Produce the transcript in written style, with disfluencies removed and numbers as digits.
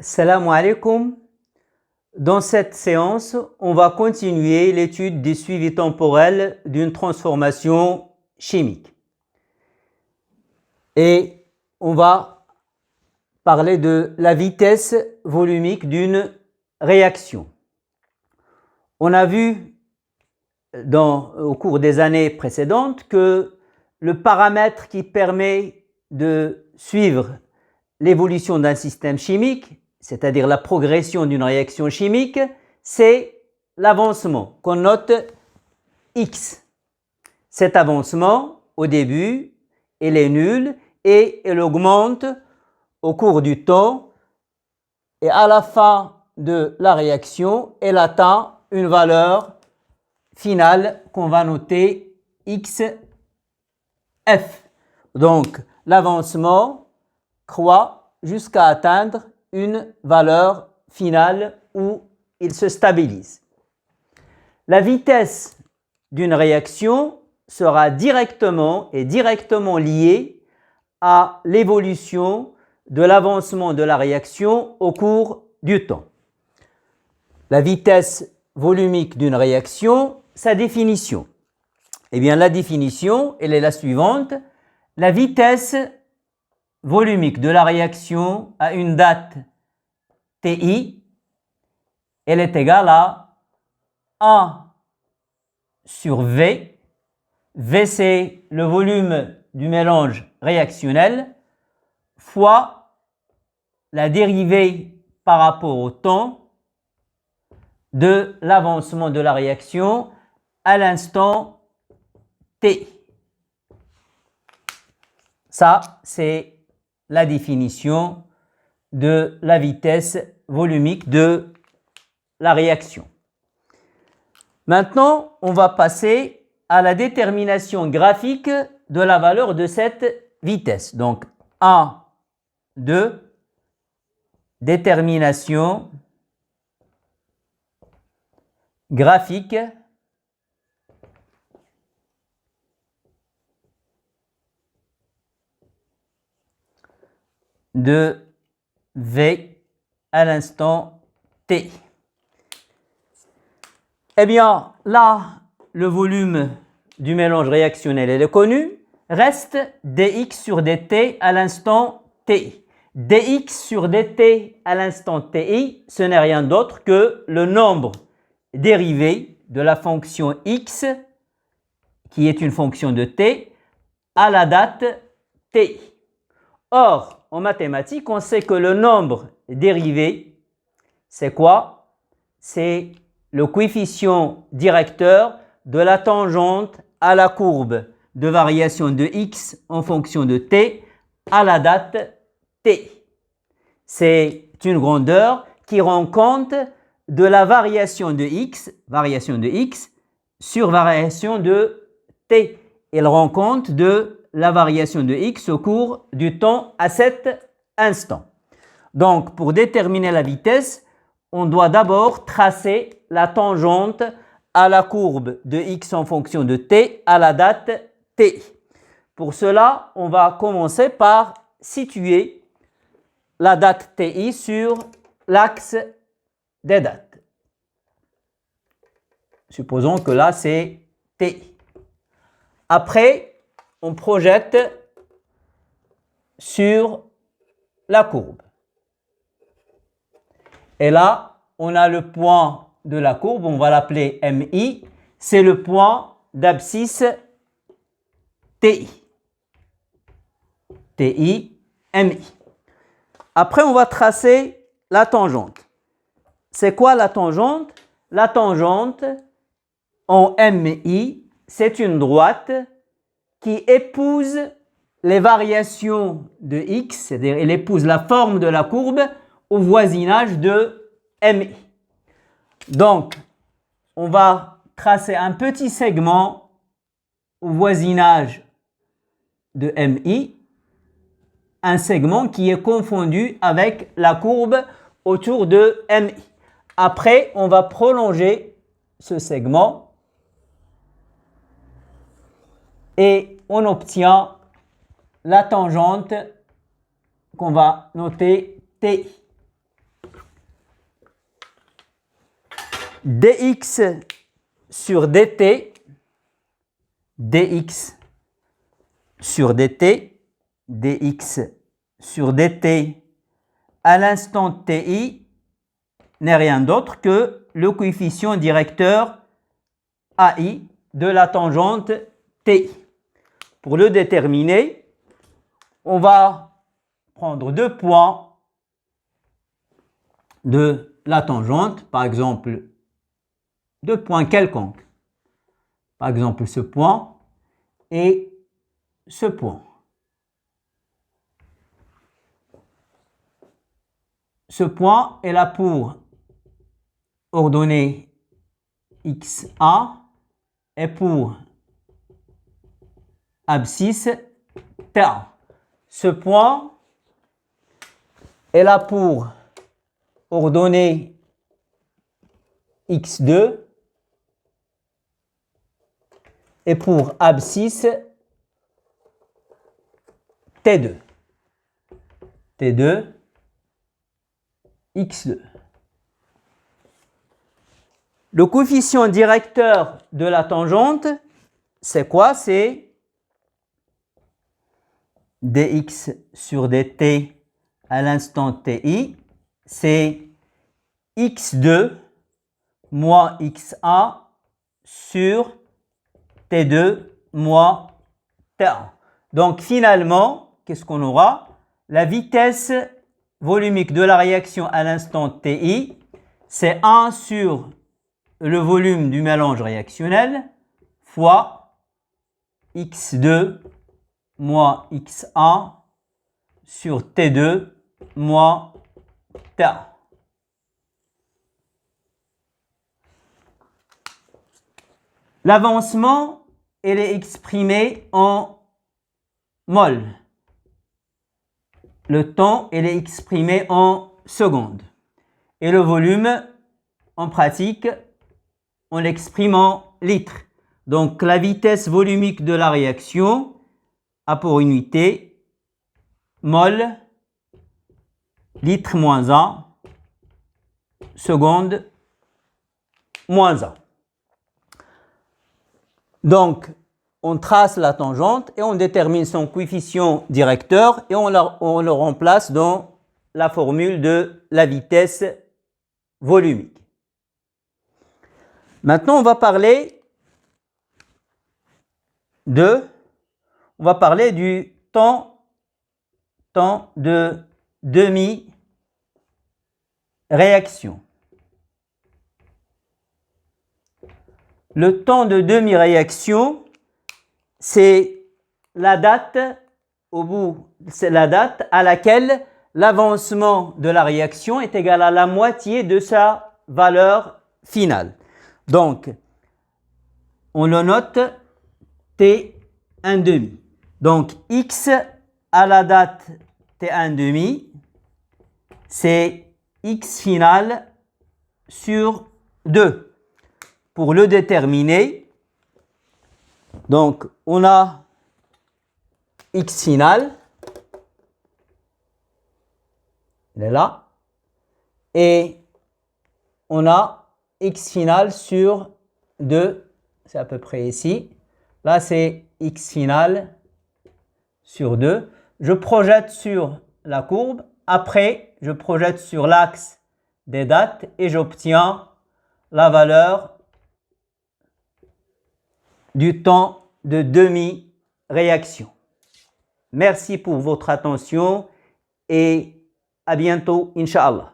Salam alaikum. Dans cette séance, on va continuer l'étude des suivis temporels d'une transformation chimique. Et on va parler de la vitesse volumique d'une réaction. On a vu au cours des années précédentes que le paramètre qui permet de suivre l'évolution d'un système chimique, c'est-à-dire la progression d'une réaction chimique, c'est l'avancement qu'on note X. Cet avancement, au début, il est nul et il augmente au cours du temps et à la fin de la réaction, elle atteint une valeur finale qu'on va noter XF. Donc, l'avancement croît jusqu'à atteindre une valeur finale où il se stabilise. La vitesse d'une réaction sera directement liée à l'évolution de l'avancement de la réaction au cours du temps. La vitesse volumique d'une réaction, sa définition. Eh bien, la définition, elle est la suivante. La vitesse volumique de la réaction à une date TI, elle est égale à 1 sur V. V, c'est le volume du mélange réactionnel fois la dérivée par rapport au temps de l'avancement de la réaction à l'instant T. Ça, c'est la définition de la vitesse volumique de la réaction. Maintenant, on va passer à la détermination graphique de la valeur de cette vitesse. Donc, 1, 2, détermination graphique de V à l'instant T. Eh bien, là, le volume du mélange réactionnel est connu. Reste dx sur dt à l'instant T. dx sur dt à l'instant ti, ce n'est rien d'autre que le nombre dérivé de la fonction x, qui est une fonction de t, à la date t. Or, en mathématiques, on sait que le nombre dérivé, c'est quoi? C'est le coefficient directeur de la tangente à la courbe de variation de x en fonction de t à la date t. C'est une grandeur qui rend compte de la variation de x sur variation de t. Elle rend compte de la variation de x au cours du temps à cet instant. Donc, pour déterminer la vitesse, on doit d'abord tracer la tangente à la courbe de x en fonction de t à la date t. Pour cela, on va commencer par situer la date ti sur l'axe des dates. Supposons que là, c'est ti. Après, on projette sur la courbe. Et là, on a le point de la courbe, on va l'appeler MI, c'est le point d'abscisse TI. TI, MI. Après, on va tracer la tangente. C'est quoi la tangente? La tangente en MI, c'est une droite qui épouse les variations de x, c'est-à-dire elle épouse la forme de la courbe au voisinage de MI. Donc, on va tracer un petit segment au voisinage de MI, un segment qui est confondu avec la courbe autour de MI. Après, on va prolonger ce segment et on obtient la tangente qu'on va noter T. dx sur dt, dx sur dt, dx sur dt à l'instant ti n'est rien d'autre que le coefficient directeur AI de la tangente ti. Pour le déterminer, on va prendre deux points de la tangente, par exemple deux points quelconques, par exemple ce point et ce point. Ce point est là pour ordonnée XA et pour abscisse TA. Ce point est là pour ordonnée X2 et pour abscisse T2. T2, X2. Le coefficient directeur de la tangente, c'est quoi? C'est dx sur dt à l'instant ti, c'est x2 moins xa sur t2 moins t1. Donc finalement, qu'est-ce qu'on aura? La vitesse volumique de la réaction à l'instant ti, c'est 1 sur le volume du mélange réactionnel fois x2 moins x1 sur t2 moins t1. L'avancement, il est exprimé en mol. Le temps, il est exprimé en secondes. Et le volume, en pratique, on l'exprime en litres. Donc, la vitesse volumique de la réaction a pour unité mol, litre moins 1, seconde moins 1. Donc, on trace la tangente et on détermine son coefficient directeur et on le remplace dans la formule de la vitesse volumique. Maintenant, on va parler du temps de demi-réaction. Le temps de demi-réaction, c'est la date à laquelle l'avancement de la réaction est égal à la moitié de sa valeur finale. Donc, on le note T1,5. Donc, X à la date T1,5, c'est X final sur 2. Pour le déterminer, donc on a X final, il est là, et on a X final sur 2, c'est à peu près ici. Là, c'est X final sur 2. Je projette sur la courbe, après, je projette sur l'axe des dates et j'obtiens la valeur du temps de demi-réaction. Merci pour votre attention et à bientôt, Inch'Allah.